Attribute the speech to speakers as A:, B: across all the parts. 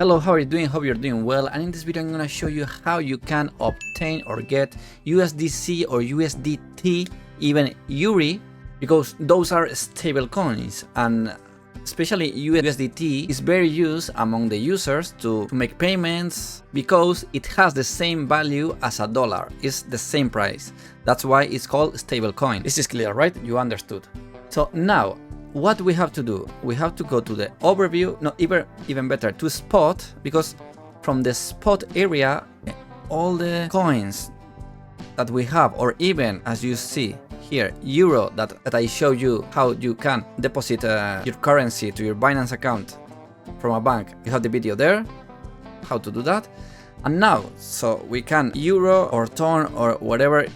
A: Hello, how are you doing? Hope you're doing well. And in this video, I'm gonna show you how you can obtain or get USDC or USDT, even EURI, because those are stable coins, and especially USDT is very used among the users to make payments because it has the same value as a dollar. It's the same price. That's why it's called stable coin. This is clear, right? You understood. So now, what we have to do, we have to go to the overview, no, even better, to spot, because from the spot area, all the coins that we have, or even as you see here, euro, that I show you how you can deposit your currency to your Binance account from a bank. You have the video there, how to do that. And now, so we can euro or ton or whatever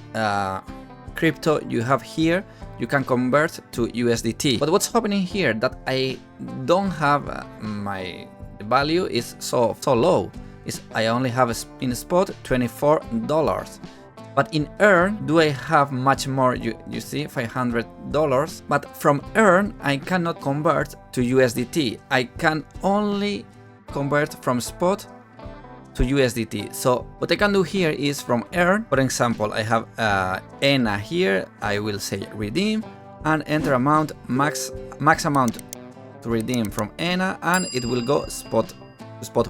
A: crypto you have here, you can convert to USDT. But what's happening here that I don't have the value is so low. I only have in spot $24. But in earn, do I have much more? You see, $500. But from earn, I cannot convert to USDT. I can only convert from spot to USDT. So what I can do here is from earn, for example, I have ENA here. I will say redeem and enter amount, max amount to redeem from ENA, and it will go spot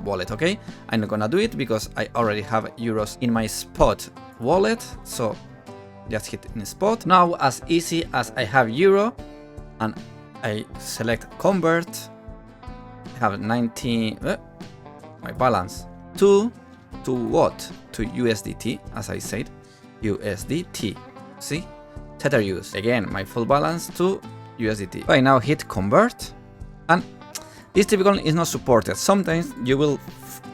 A: wallet. Okay, I'm not gonna do it because I already have euros in my spot wallet, so just hit in spot. Now, as easy as I have euro and I select convert, I have 90 my balance to what? To USDT, as I said, USDT. See, tether use again my full balance to USDT. I now hit convert, and this typically is not supported. Sometimes you will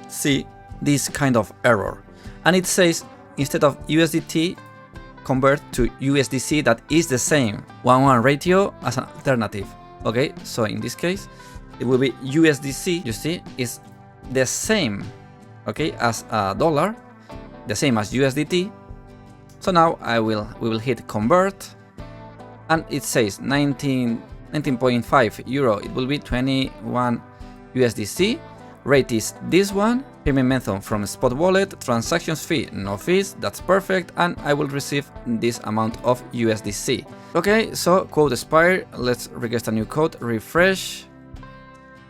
A: see this kind of error, and it says instead of USDT, convert to USDC. That is the same 1:1 ratio as an alternative. Okay, so in this case, it will be USDC. You see, is the same, okay, as a dollar, the same as USDT. So now we will hit convert, and it says 19.5 euro. It will be 21 USDC. Rate is this one. Payment method from spot wallet. Transactions fee, no fees. That's perfect, and I will receive this amount of USDC. Okay, so code expire. Let's request a new code. Refresh.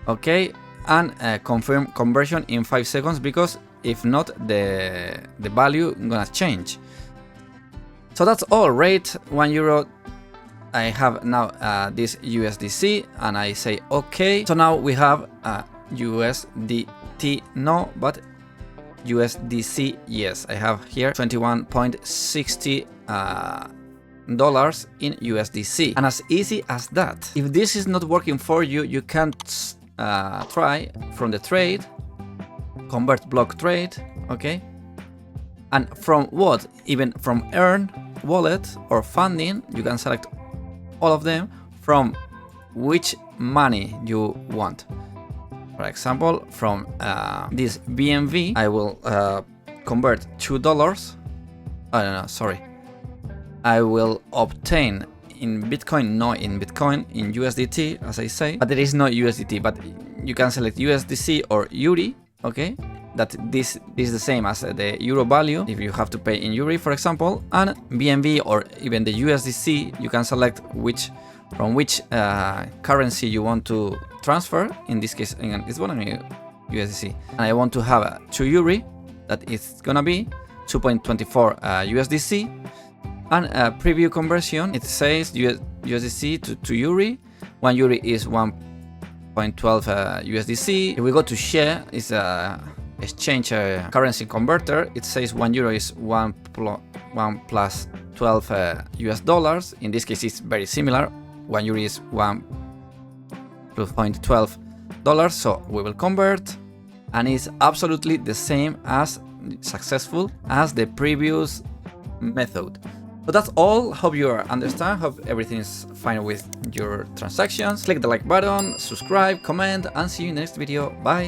A: Okay, and confirm conversion in 5 seconds, because if not, the value gonna change. So that's all. Rate 1 euro. I have now this USDC, and I say okay. So now we have USDT no, but USDC yes. I have here 21.60 dollars in USDC, and as easy as that. If this is not working for you, you can try from the trade, convert block trade, okay, and from what, even from earn wallet or funding, you can select all of them from which money you want. For example, from this BNV, I will convert $2. Oh no, sorry. I will obtain in Bitcoin, no, in Bitcoin, in USDT, as I say, but there is no USDT, but you can select USDC or EURI, okay, that this is the same as the euro value if you have to pay in EURI, for example, and BNB or even the USDC, you can select from which currency you want to transfer. In this case, it's one USDC, and I want to have 2 EURI, that is gonna be 2.24 USDC. And preview conversion, it says USDC to EURI. 1 EURI is 1.12 USDC. If we go to share, it's a exchange currency converter. It says 1 euro is 1 plus 12 US dollars. In this case, it's very similar. 1 euro is 1 plus 0.12 dollars. So we will convert, and it's absolutely the same as successful as the previous method. So that's all. Hope you understand. Hope everything is fine with your transactions. Click the like button, subscribe, comment, and see you next video. Bye.